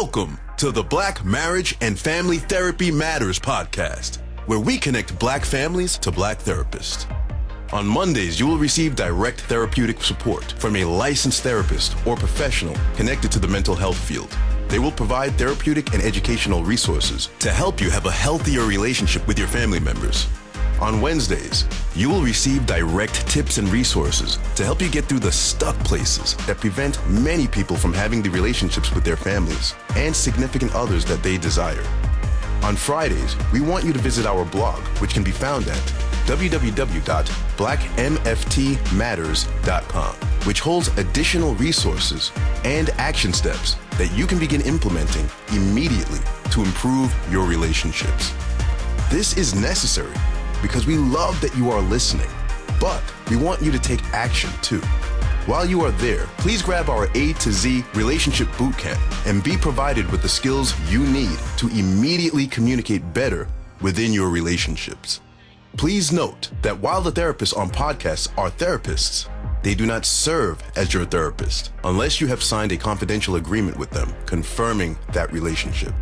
Welcome to the Black Marriage and Family Therapy Matters podcast, where we connect Black families to Black therapists. On Mondays, you will receive direct therapeutic support from a licensed therapist or professional connected to the mental health field. They will provide therapeutic and educational resources to help you have a healthier relationship with your family members. On Wednesdays, you will receive direct tips and resources to help you get through the stuck places that prevent many people from having the relationships with their families and significant others that they desire. On Fridays, we want you to visit our blog, which can be found at www.blackmftmatters.com, which holds additional resources and action steps that you can begin implementing immediately to improve your relationships. This is necessary because we love that you are listening, but we want you to take action too. While you are there, please grab our A to Z Relationship Bootcamp and be provided with the skills you need to immediately communicate better within your relationships. Please note that while the therapists on podcasts are therapists, they do not serve as your therapist unless you have signed a confidential agreement with them confirming that relationship.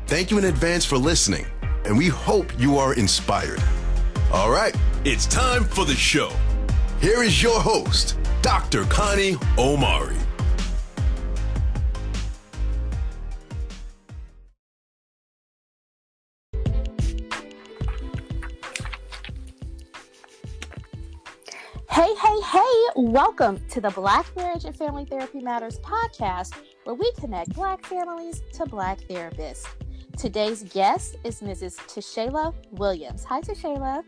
Thank you in advance for listening, and we hope you are inspired. All right, it's time for the show. Here is your host, Dr. Connie Omari. Hey, welcome to the Black Marriage and Family Therapy Matters podcast, where we connect Black families to Black therapists. Today's guest is Mrs. Tashayla Williams. Hi, Tashayla.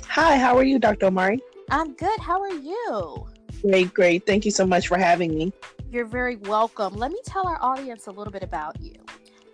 Hi, how are you, Dr. Omari? I'm good. How are you? Great. Thank you so much for having me. You're very welcome. Let me tell our audience a little bit about you.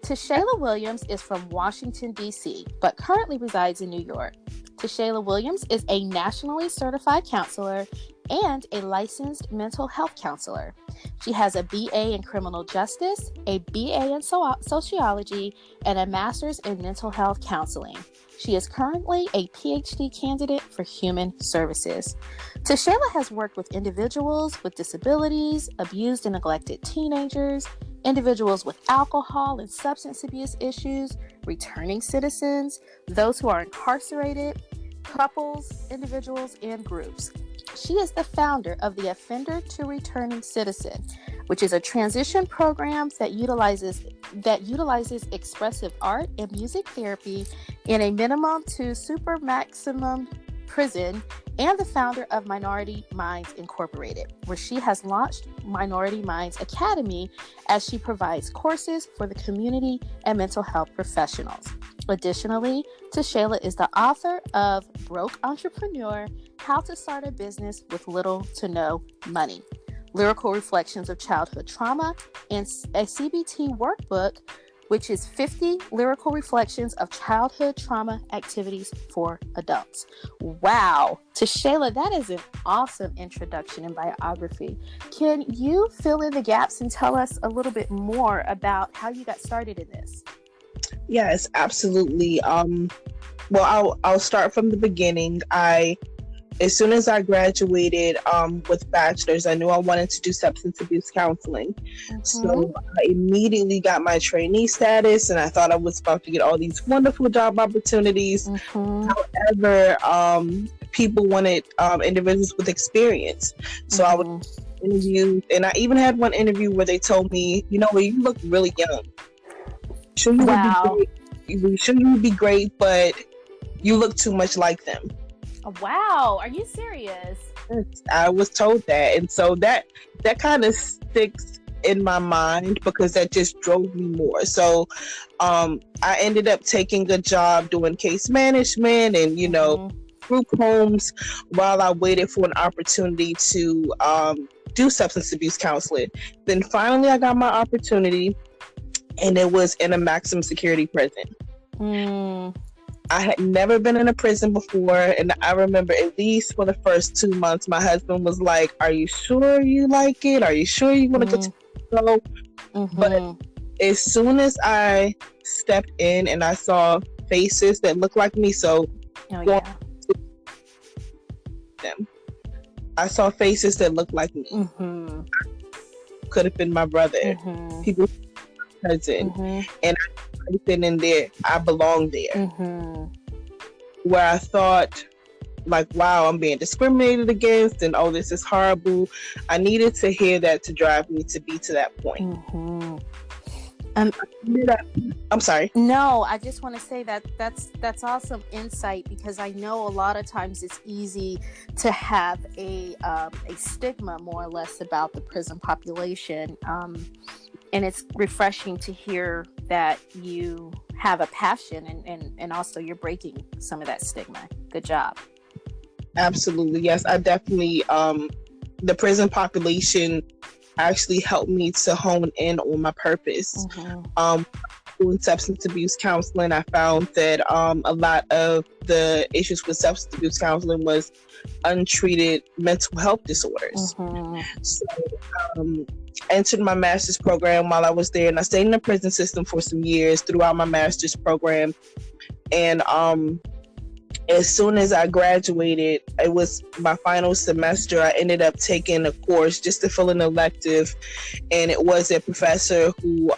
Tashayla Williams is from Washington, D.C., but currently resides in New York. Tashayla Williams is a nationally certified counselor and a licensed mental health counselor. She has a BA in criminal justice, a BA in sociology, and a master's in mental health counseling. She is currently a PhD candidate for human services. Tashayla has worked with individuals with disabilities, abused and neglected teenagers, individuals with alcohol and substance abuse issues, returning citizens, those who are incarcerated, couples, individuals, and groups. She is the founder of the Offender to Returning Citizen, which is a transition program that utilizes expressive art and music therapy in a minimum to super maximum prison, and the founder of Minority Minds Incorporated, where she has launched Minority Minds Academy as she provides courses for the community and mental health professionals. Additionally, Tashayla is the author of Broke Entrepreneur: How to Start a Business with Little to No Money, Lyrical Reflections of Childhood Trauma, and a CBT workbook, which is 50 lyrical reflections of childhood trauma activities for adults. Wow. Tashayla, that is an awesome introduction and biography. Can you fill in the gaps and tell us a little bit more about how you got started in this? Yes, absolutely. Well, I'll start from the beginning. As soon as I graduated with bachelor's, I knew I wanted to do substance abuse counseling. Mm-hmm. So I immediately got my trainee status, and I thought I was about to get all these wonderful job opportunities. Mm-hmm. However, people wanted individuals with experience. So I would interview, and I even had one interview where they told me, you look really young. Sure, you would be great, but you look too much like them. Wow, are you serious? I was told that, and so that kind of sticks in my mind because that just drove me more. So I ended up taking a job doing case management and group homes while I waited for an opportunity to do substance abuse counseling. Then finally I got my opportunity, and it was in a maximum security prison. I had never been in a prison before, and I remember at least for the first 2 months, my husband was like, "Are you sure you like it? Are you sure you want to go?" But as soon as I stepped in and I saw faces that looked like me, I saw faces that looked like me. Could have been my brother. People prison, and I been in there, I belong there. Where I thought, like, wow, I'm being discriminated against, and oh, this is horrible. I needed to hear that to drive me to be to that point. I'm sorry. No, I just want to say that's awesome insight, because I know a lot of times it's easy to have a stigma, more or less, about the prison population, and it's refreshing to hear that you have a passion and also you're breaking some of that stigma. Good job. Absolutely, yes. I definitely the prison population actually helped me to hone in on my purpose. Doing substance abuse counseling, I found that a lot of the issues with substance abuse counseling was untreated mental health disorders. So entered my master's program while I was there, and I stayed in the prison system for some years throughout my master's program. And as soon as I graduated, it was my final semester, I ended up taking a course just to fill an elective. And it was a professor who,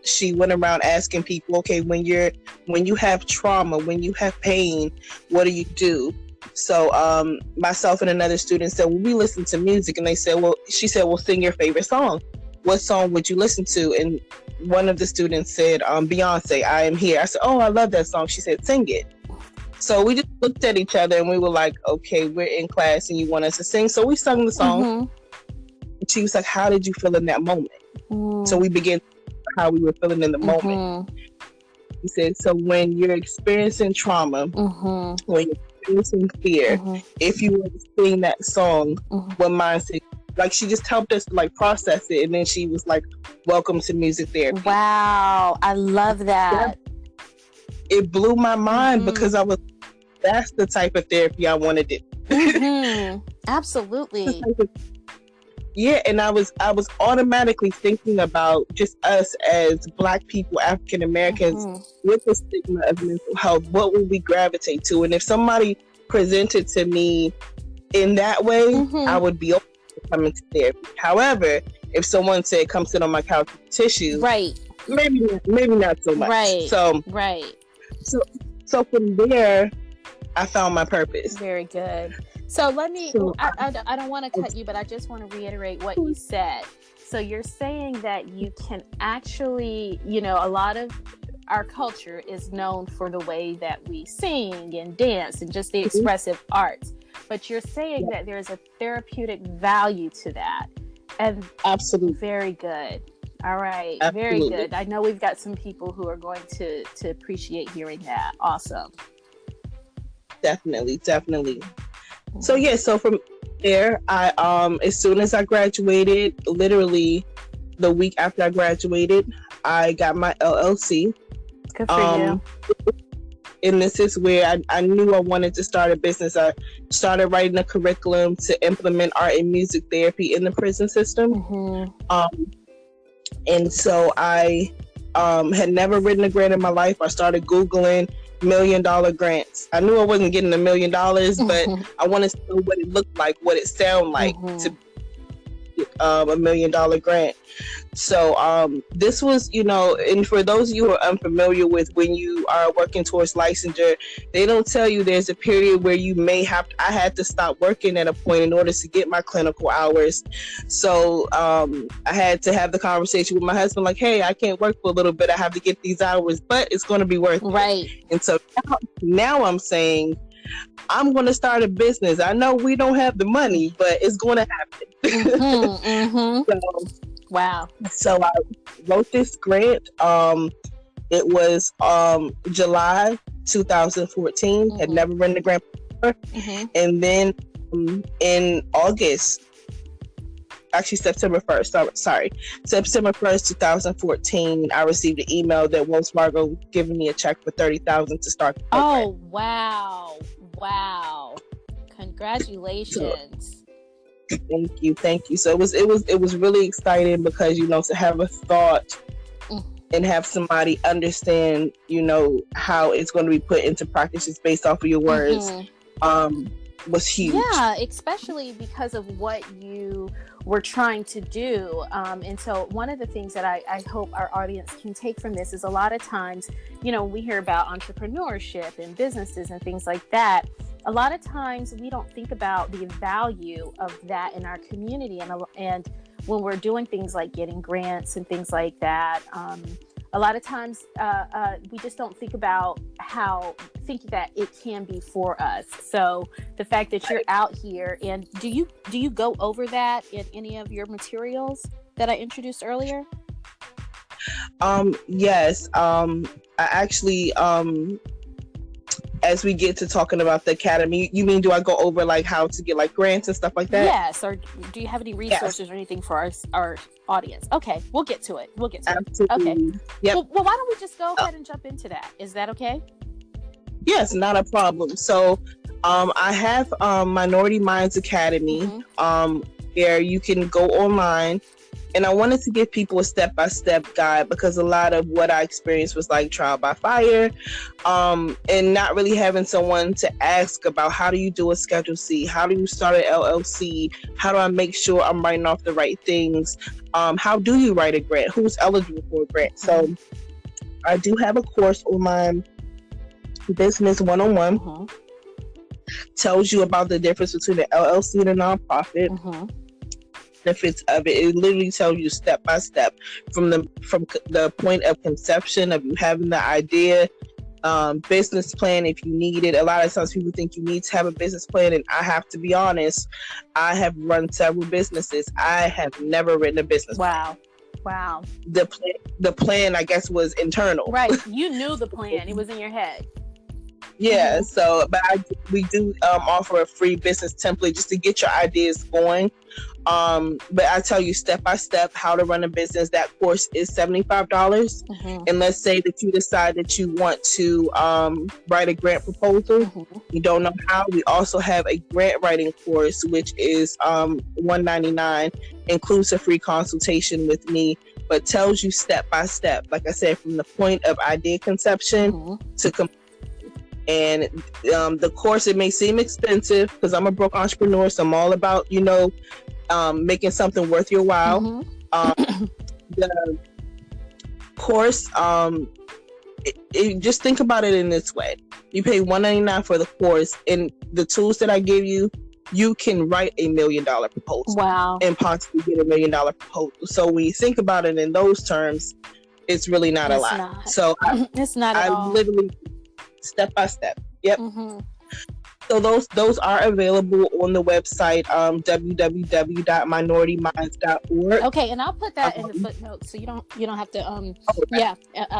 she went around asking people, okay, when you have trauma, when you have pain, what do you do? So myself and another student said, well, we listen to music. And she said, well, sing your favorite song. What song would you listen to? And one of the students said, Beyonce, I Am Here. I said, oh, I love that song. She said, sing it. So we just looked at each other and we were like, okay, we're in class and you want us to sing. So we sung the song. And she was like, how did you feel in that moment? So we began how we were feeling in the moment. He said, so when you're experiencing trauma, when you're experiencing fear, if you were to sing that song, what mindset? Like, she just helped us like process it. And then she was like, welcome to music therapy. Wow. I love that. It blew my mind because that's the type of therapy I wanted to. Absolutely. Yeah, and I was automatically thinking about just us as Black people, African Americans, with the stigma of mental health. What would we gravitate to? And if somebody presented to me in that way, I would be open to coming to therapy. However, if someone said, "Come sit on my couch with tissue," maybe not so much. So from there, I found my purpose. Very good. So let me, I don't want to cut you, but I just want to reiterate what you said. So you're saying that you can actually, a lot of our culture is known for the way that we sing and dance and just the expressive arts. But you're saying that there's a therapeutic value to that. And absolutely. Very good. All right. Absolutely. Very good. I know we've got some people who are going to appreciate hearing that. Awesome. Definitely. So so from there, I as soon as I graduated, literally the week after I graduated, I got my LLC. Good for you. And this is where I knew I wanted to start a business. I started writing a curriculum to implement art and music therapy in the prison system. And so I had never written a grant in my life. I started Googling $1 million grants. I knew I wasn't getting $1 million, but I wanted to know what it looked like, what it sounded like to get $1 million grant. So this was, and for those of you who are unfamiliar with when you are working towards licensure, they don't tell you there's a period where you may have I had to stop working at a point in order to get my clinical hours. So I had to have the conversation with my husband, like, hey, I can't work for a little bit. I have to get these hours, but it's going to be worth it. And so now I'm saying, I'm going to start a business. I know we don't have the money, but it's going to happen. Wow. So I wrote this grant. It was July 2014. Had never written a grant before. And then in August, actually September 1st, September 1st, 2014, I received an email that Wells Fargo giving me a check for $30,000 to start the program. Oh, wow. Congratulations. Thank you. So it was really exciting because, to have a thought and have somebody understand, how it's going to be put into practice just based off of your words. was huge. Yeah, especially because of what you were trying to do. And so one of the things that I hope our audience can take from this is a lot of times, we hear about entrepreneurship and businesses and things like that. A lot of times we don't think about the value of that in our community. And when we're doing things like getting grants and things like that, a lot of times we just don't think about think that it can be for us. So the fact that you're out here, and do you go over that in any of your materials that I introduced earlier? Yes. I actually, as we get to talking about the academy, you mean, do I go over like how to get like grants and stuff like that? Yes. Or do you have any resources or anything for our audience? Okay, we'll get to it. Absolutely. Okay. Yep. Well, why don't we just go ahead and jump into that? Is that okay? Yes, not a problem. So, I have Minority Minds Academy, where you can go online. And I wanted to give people a step-by-step guide, because a lot of what I experienced was like trial by fire, and not really having someone to ask about how do you do a Schedule C? How do you start an LLC? How do I make sure I'm writing off the right things? How do you write a grant? Who's eligible for a grant? So I do have a course online, Business 101, tells you about the difference between an LLC and a nonprofit. Benefits of it. It literally tells you step by step from the point of conception of you having the idea, business plan if you need it. A lot of times people think you need to have a business plan, and I have to be honest, I have run several businesses. I have never written a business plan. Wow. The plan, I guess, was internal. Right. You knew the plan. It was in your head. Yeah. So, but we do offer a free business template just to get your ideas going. But I tell you step by step how to run a business. That course is $75. And let's say that you decide that you want to write a grant proposal. You don't know how. We also have a grant writing course, which is $199, includes a free consultation with me, but tells you step by step, like I said, from the point of idea conception to and the course, it may seem expensive because I'm a broke entrepreneur, so I'm all about making something worth your while. The course, just think about it in this way: you pay $199 for the course, and the tools that I give you, you can write $1 million proposal. Wow! And possibly get $1 million proposal. So when you think about it in those terms, it's really not a lot. Not. So it's not at all. Literally step by step. Yep. So those are available on the website, www.minorityminds.org. Okay, and I'll put that in the footnotes, so you don't have to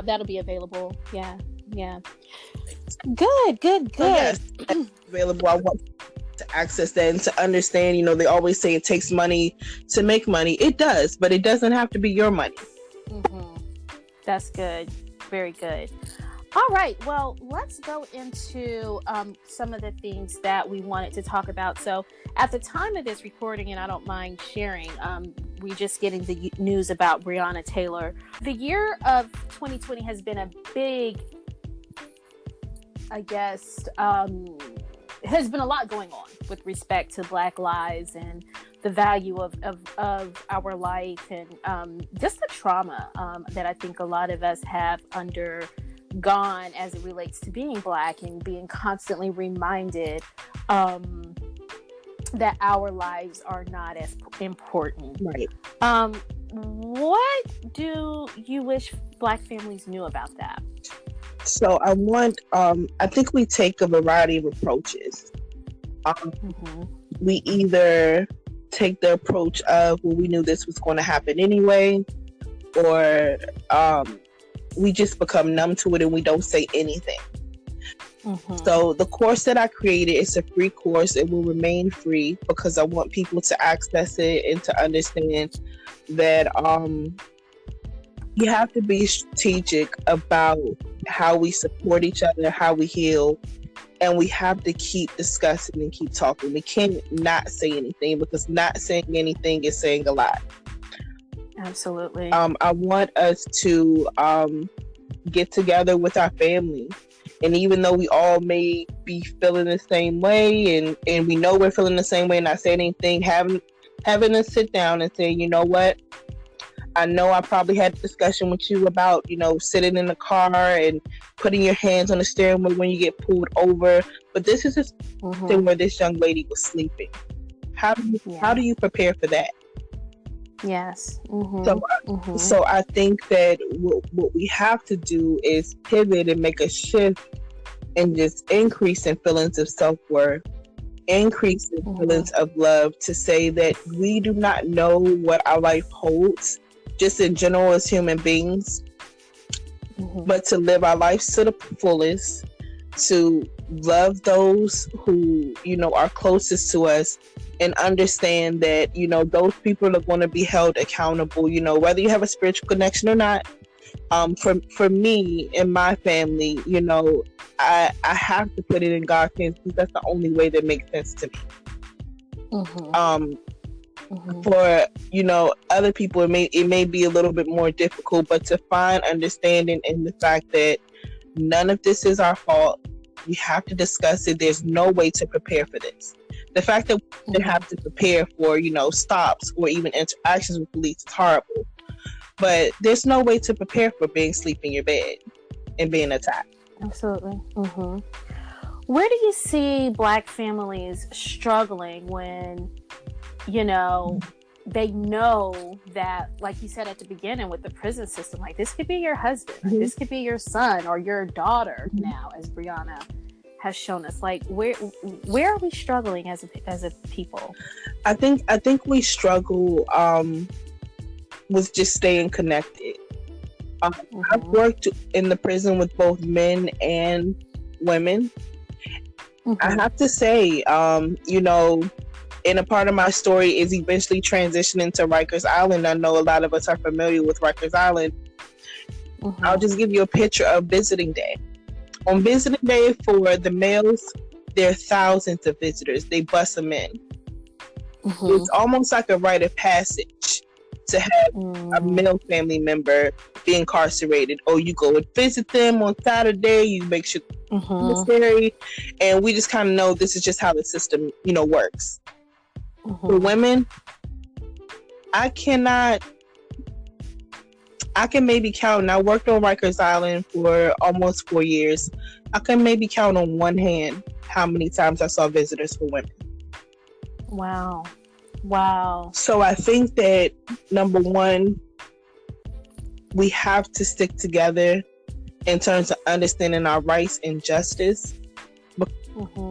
that'll be available. Yeah. Good. So yes, available. I want to access that and to understand. They always say it takes money to make money. It does, but it doesn't have to be your money. That's good. Very good. All right. Well, let's go into some of the things that we wanted to talk about. So at the time of this recording, and I don't mind sharing, we're just getting the news about Breonna Taylor. The year of 2020 has been a big, I guess, has been a lot going on with respect to Black lives and the value of our life, and just the trauma that I think a lot of us have undergone as it relates to being Black and being constantly reminded that our lives are not as important. Right. What do you wish Black families knew about that? So I think we take a variety of approaches. We either take the approach of, well, we knew this was going to happen anyway, or we just become numb to it and we don't say anything. So the course that I created is a free course. It will remain free because I want people to access it and to understand that you have to be strategic about how we support each other, how we heal, and we have to keep discussing and keep talking. We can't not say anything, because not saying anything is saying a lot. Absolutely. I want us to get together with our family And even though we all may be feeling the same way, and we know we're feeling the same way, not saying anything, having to sit down and say, you know what, I know I probably had a discussion with you about, sitting in the car and putting your hands on the steering wheel when you get pulled over. But this is a thing where this young lady was sleeping. How do you prepare for that? Yes. So I think that what we have to do is pivot and make a shift and just increase in feelings of self-worth, increase in feelings of love, to say that we do not know what our life holds, just in general as human beings, but to live our lives to the fullest, to love those who, are closest to us, and understand that, those people are going to be held accountable, whether you have a spiritual connection or not. For me and my family, I have to put it in God's hands, because that's the only way that makes sense to me. For other people, it may be a little bit more difficult, but to find understanding in the fact that none of this is our fault. We have to discuss it. There's no way to prepare for this. The fact that we have to prepare for, stops or even interactions with police is horrible. But there's no way to prepare for being asleep in your bed and being attacked. Absolutely. Where do you see Black families struggling when, they know that, like you said at the beginning with the prison system, like this could be your husband, or this could be your son or your daughter now, as Brianna has shown us. Like, where are we struggling as a people? I think we struggle with just staying connected. I've worked in the prison with both men and women. I have to say, and a part of my story is eventually transitioning to Rikers Island. I know a lot of us are familiar with Rikers Island. I'll just give you a picture of visiting day. On visiting day for the males, there are thousands of visitors. They bus them in. It's almost like a rite of passage to have a male family member be incarcerated. Or you go and visit them on Saturday, you make sure necessary, and we just kind of know this is just how the system, works. For women, I can maybe count, and I worked on Rikers Island for almost 4 years. I can maybe count on one hand how many times I saw visitors for women. Wow. So I think that, number one, we have to stick together in terms of understanding our rights and justice.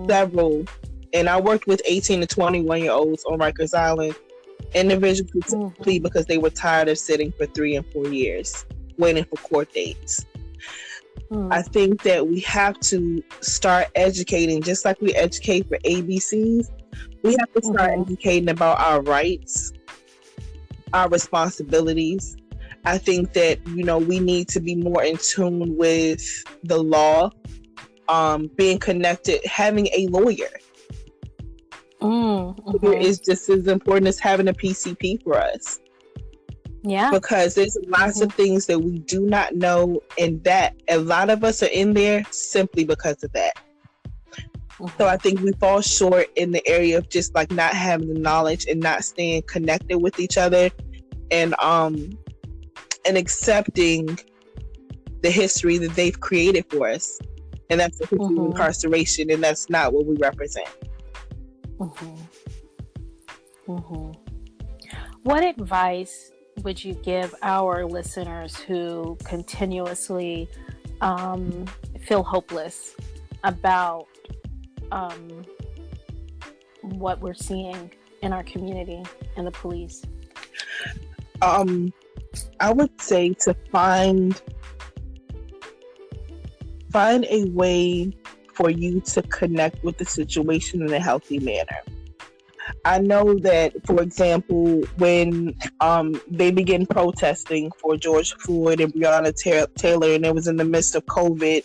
Several, and I worked with 18 to 21-year-olds on Rikers Island. Individuals who plead because they were tired of sitting for 3 and 4 years waiting for court dates. I think that we have to start educating, just like we educate for ABCs. We have to start educating about our rights, our responsibilities. I think that, we need to be more in tune with the law, being connected, having a lawyer. Is just as important as having a PCP for us. Yeah. Because there's lots of things that we do not know, and that a lot of us are in there simply because of that. So I think we fall short in the area of just like not having the knowledge and not staying connected with each other, and accepting the history that they've created for us. And that's the history of incarceration, and that's not what we represent. What advice would you give our listeners who continuously feel hopeless about what we're seeing in our community and the police? I would say to find a way for you to connect with the situation in a healthy manner. I know that, for example, when they began protesting for George Floyd and Breonna Taylor, and it was in the midst of COVID,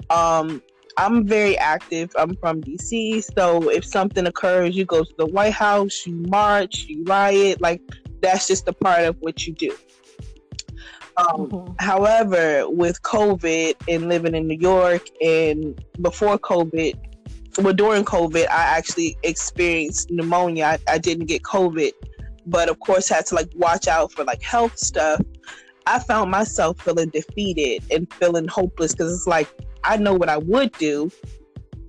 I'm very active. I'm from DC, so if something occurs, you go to the White House, you march, you riot. Like, that's just a part of what you do. However, with COVID and living in New York, and before COVID, well, during COVID, I actually experienced pneumonia. I didn't get COVID, but of course had to like watch out for like health stuff. I found myself feeling defeated and feeling hopeless because it's like, I know what I would do,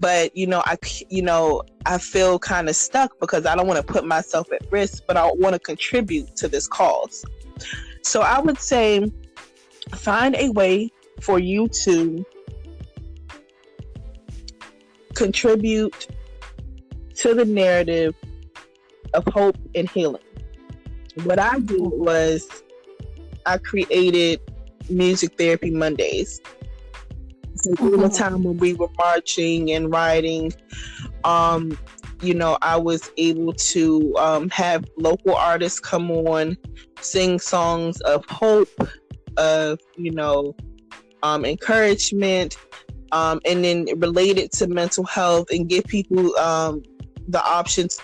but I feel kind of stuck because I don't want to put myself at risk, but I want to contribute to this cause. So I would say find a way for you to contribute to the narrative of hope and healing. What I did was I created Music Therapy Mondays. So during the time when we were marching and rioting, I was able to have local artists come on, sing songs of hope, of encouragement, and then relate it to mental health and give people the options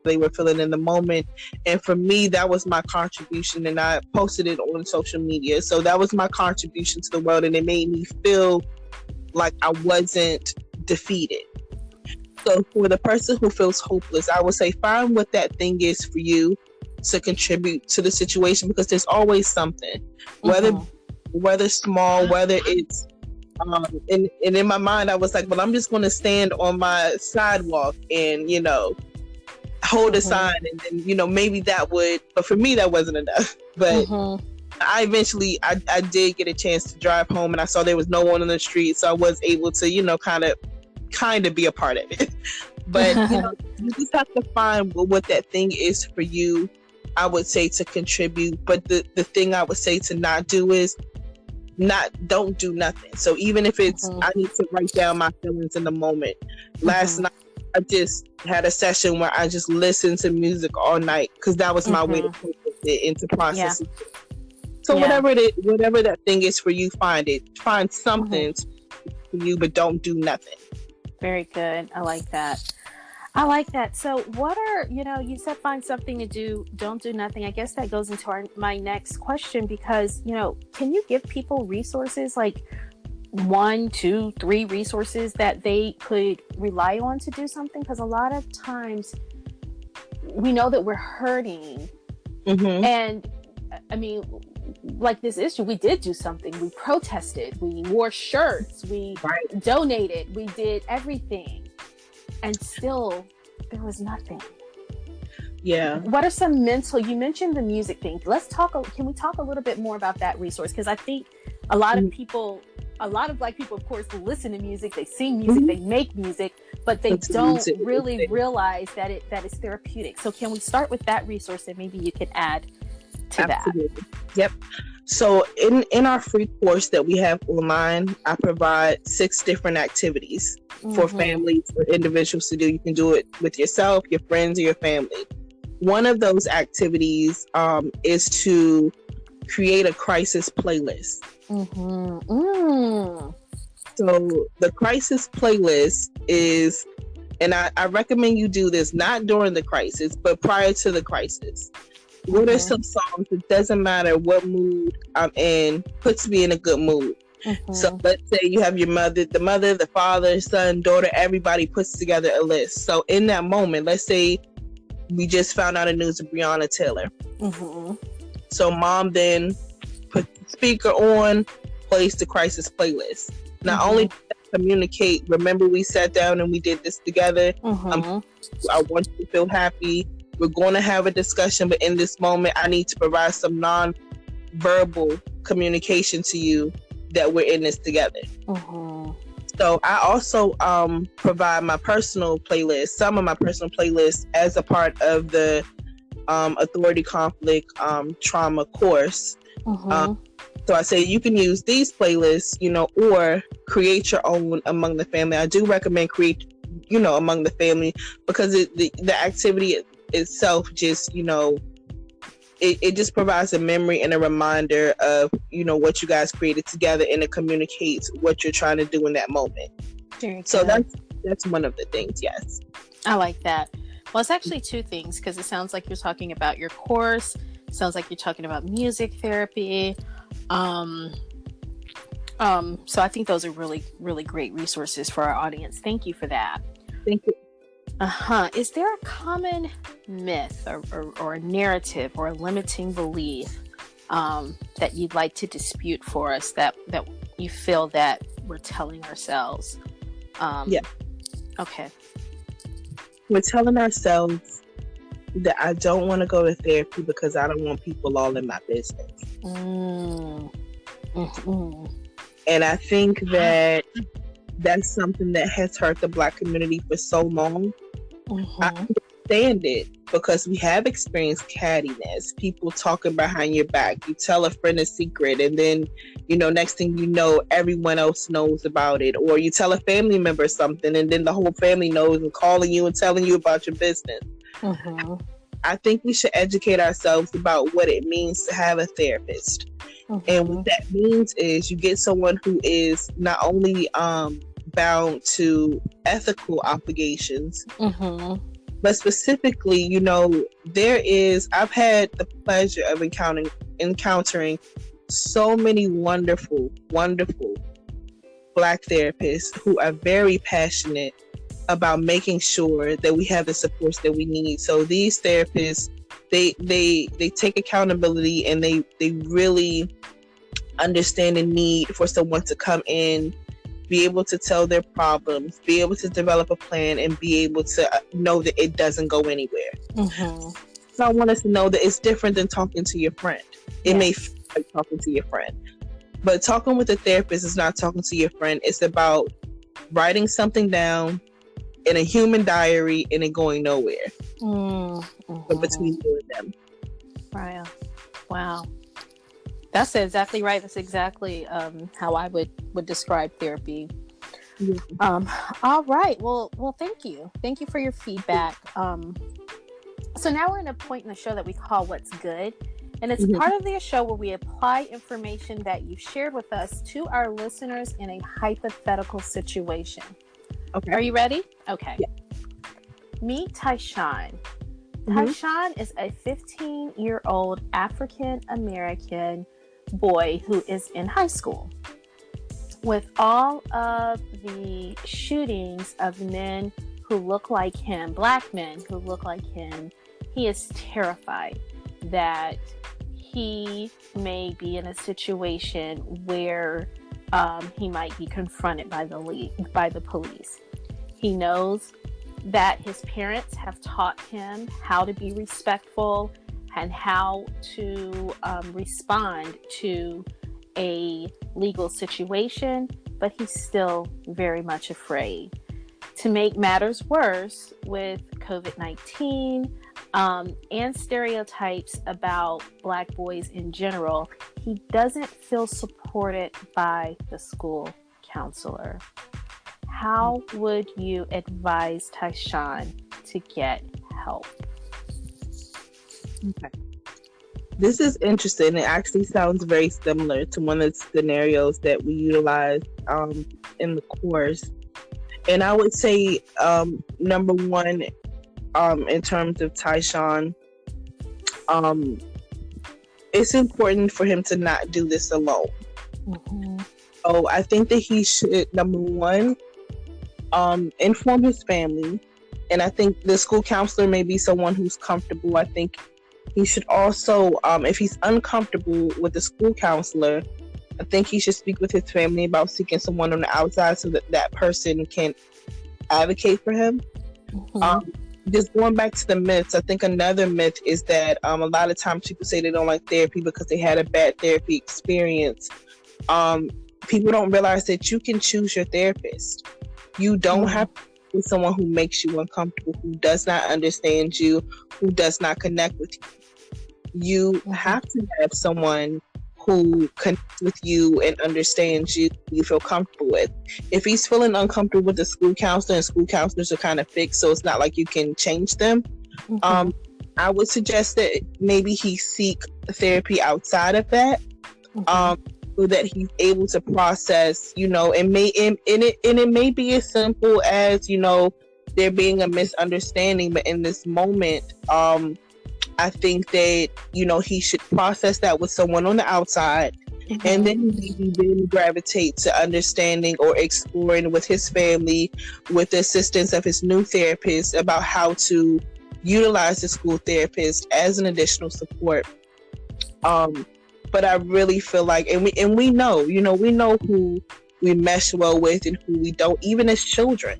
they were feeling in the moment. And for me, that was my contribution, and I posted it on social media. So that was my contribution to the world, and it made me feel like I wasn't defeated. So for the person who feels hopeless, I would say find what that thing is for you to contribute to the situation, because there's always something, whether small, whether it's and in my mind I was like, well, I'm just going to stand on my sidewalk and hold a sign, and then maybe that would, but for me that wasn't enough. But I eventually I did get a chance to drive home, and I saw there was no one on the street, so I was able to kind of be a part of it. But you just have to find what that thing is for you, I would say, to contribute. But the thing I would say to not do is don't do nothing. So even if it's I need to write down my feelings in the moment. Last night I just had a session where I just listened to music all night, because that was my way to put it into processing. So whatever that thing is for you, find something for you, but don't do nothing. Very good. I like that. So what are, you said find something to do, don't do nothing. I guess that goes into my next question, because, can you give people resources, like 1, 2, 3 resources that they could rely on to do something? Because a lot of times we know that we're hurting. And I mean, like this issue, we did do something. We protested, we wore shirts, we donated, we did everything, and still there was nothing. What are some you mentioned the music thing. Can we talk a little bit more about that resource? Because I think a lot of people, a lot of Black people, of course, listen to music, they sing music, they make music, but they don't really realize that it is therapeutic. So can we start with that resource, and maybe you can add to that? Yep. So in our free course that we have online, I provide 6 different activities for families, for individuals to do. You can do it with yourself, your friends, or your family. One of those activities is to create a crisis playlist. So the crisis playlist is, and I recommend you do this not during the crisis, but prior to the crisis. What are some songs, it doesn't matter what mood I'm in, puts me in a good mood. So let's say you have your mother, the father, son, daughter, everybody puts together a list. So in that moment, let's say we just found out the news of Breonna Taylor. So mom then put the speaker on, plays the crisis playlist. Not only communicate, remember we sat down and we did this together. I want you to feel happy. We're going to have a discussion, but in this moment, I need to provide some non-verbal communication to you that we're in this together. So I also provide my personal playlist, some of my personal playlists, as a part of the authority conflict trauma course. So I say you can use these playlists, or create your own among the family. I do recommend create, among the family, because the activity itself just, it just provides a memory and a reminder of, what you guys created together, and it communicates what you're trying to do in that moment. So that's one of the things. Yes. I like that. Well, it's actually 2 things, because it sounds like you're talking about your course, Sounds like you're talking about music therapy. So I think those are really, really great resources for our audience. Thank you for that. Thank you. Is there a common myth or a narrative or a limiting belief that you'd like to dispute for us that you feel that we're telling ourselves? Yeah. Okay. We're telling ourselves that I don't want to go to therapy because I don't want people all in my business. Mm-hmm. And I think that that's something that has hurt the Black community for so long. Mm-hmm. I understand it because we have experienced cattiness, people talking behind your back. You tell a friend a secret, and then, next thing you know, everyone else knows about it. Or you tell a family member something, and then the whole family knows and calling you and telling you about your business. Mm-hmm. I think we should educate ourselves about what it means to have a therapist. Mm-hmm. And what that means is you get someone who is not only bound to ethical obligations, mm-hmm. but specifically, I've had the pleasure of encountering so many wonderful, wonderful Black therapists who are very passionate about making sure that we have the supports that we need. So these therapists, they take accountability, and they really understand the need for someone to come in, be able to tell their problems, be able to develop a plan, and be able to know that it doesn't go anywhere. Mm-hmm. So I want us to know that it's different than talking to your friend. It may feel like talking to your friend, but talking with a therapist is not talking to your friend. It's about writing something down in a human diary and it going nowhere. Mm-hmm. But between you and them. Wow. That's exactly right. That's exactly how I would describe therapy. Mm-hmm. All right. Well, thank you. Thank you for your feedback. So now we're in a point in the show that we call What's Good. And it's part of the show where we apply information that you shared with us to our listeners in a hypothetical situation. Okay. Are you ready? Okay. Yeah. Meet Tyshawn. Tyshawn is a 15-year-old African-American boy who is in high school. With all of the shootings of men who look like him, Black men who look like him, he is terrified that he may be in a situation where he might be confronted by the police. He knows that his parents have taught him how to be respectful and how to respond to a legal situation, but he's still very much afraid. To make matters worse, with COVID-19 and stereotypes about Black boys in general, he doesn't feel supported by the school counselor. How would you advise Tyshawn to get help? Okay. This is interesting. It actually sounds very similar to one of the scenarios that we utilize in the course. And I would say, number one, in terms of Tyshawn, it's important for him to not do this alone. Mm-hmm. So I think that he should, number one, inform his family. And I think the school counselor may be someone who's comfortable. I think he should also, if he's uncomfortable with the school counselor, I think he should speak with his family about seeking someone on the outside so that that person can advocate for him. Mm-hmm. Just going back to the myths, I think another myth is that a lot of times people say they don't like therapy because they had a bad therapy experience. People don't realize that you can choose your therapist. You don't have to be someone who makes you uncomfortable, who does not understand you, who does not connect with you. You have to have someone who connects with you and understands you, you feel comfortable with. If he's feeling uncomfortable with the school counselor, and school counselors are kind of fixed, so it's not like you can change them, I would suggest that maybe he seek therapy outside of that, so that he's able to process, and it may be as simple as, there being a misunderstanding, but in this moment, I think that, he should process that with someone on the outside, and then maybe then gravitate to understanding or exploring with his family, with the assistance of his new therapist, about how to utilize the school therapist as an additional support. But I really feel like, and we know, we know who we mesh well with and who we don't, even as children.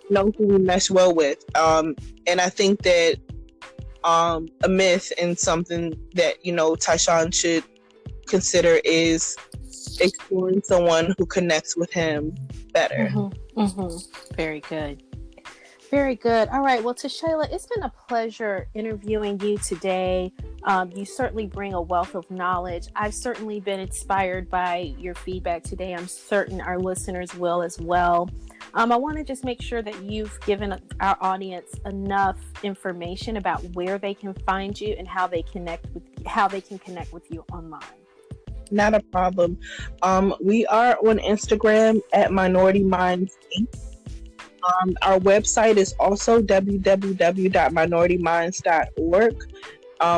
Know who we mesh well with. And I think that a myth and something that, Tyshawn should consider is exploring someone who connects with him better. Very good. Very good. All right. Well, Tashayla, it's been a pleasure interviewing you today. You certainly bring a wealth of knowledge. I've certainly been inspired by your feedback today. I'm certain our listeners will as well. I want to just make sure that you've given our audience enough information about where they can find you and how they can connect with you online. Not a problem. We are on Instagram at Minority Minds Inc. Our website is also www.minorityminds.org.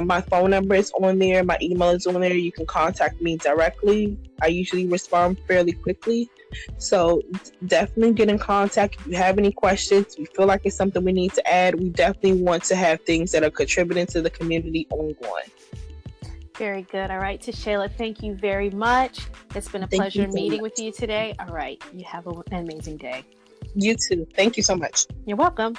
My phone number is on there. My email is on there. You can contact me directly. I usually respond fairly quickly. So definitely get in contact if you have any questions. We feel like it's something we need to add. We definitely want to have things that are contributing to the community ongoing. Very good. All right, Tashayla, thank you very much. It's been a pleasure meeting with you today. All right. You have an amazing day. You too. Thank you so much. You're welcome.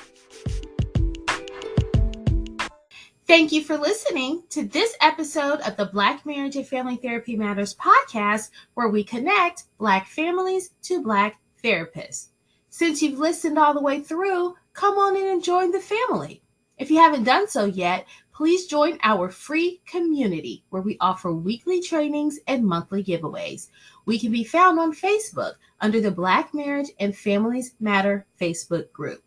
Thank you for listening to this episode of the Black Marriage and Family Therapy Matters podcast, where we connect Black families to Black therapists. Since you've listened all the way through, come on in and join the family. If you haven't done so yet, please join our free community where we offer weekly trainings and monthly giveaways. We can be found on Facebook under the Black Marriage and Families Matter Facebook group.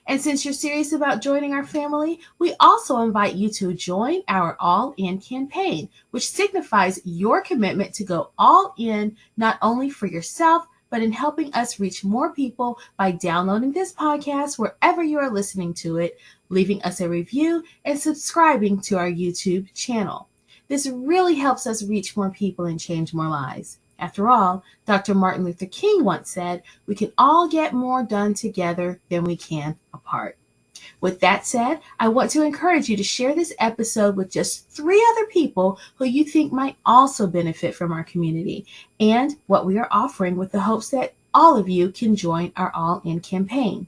And since you're serious about joining our family, we also invite you to join our All In campaign, which signifies your commitment to go all in, not only for yourself, but in helping us reach more people by downloading this podcast wherever you are listening to it, leaving us a review, and subscribing to our YouTube channel. This really helps us reach more people and change more lives. After all, Dr. Martin Luther King once said, we can all get more done together than we can apart. With that said, I want to encourage you to share this episode with just 3 other people who you think might also benefit from our community and what we are offering, with the hopes that all of you can join our All In campaign.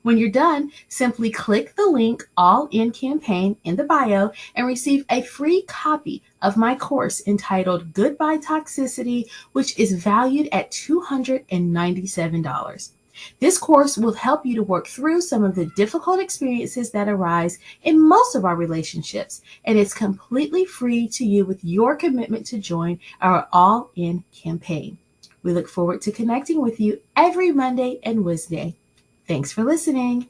When you're done, simply click the link All In campaign in the bio and receive a free copy of my course entitled Goodbye Toxicity, which is valued at $297. This course will help you to work through some of the difficult experiences that arise in most of our relationships, and it's completely free to you with your commitment to join our All In campaign. We look forward to connecting with you every Monday and Wednesday. Thanks for listening.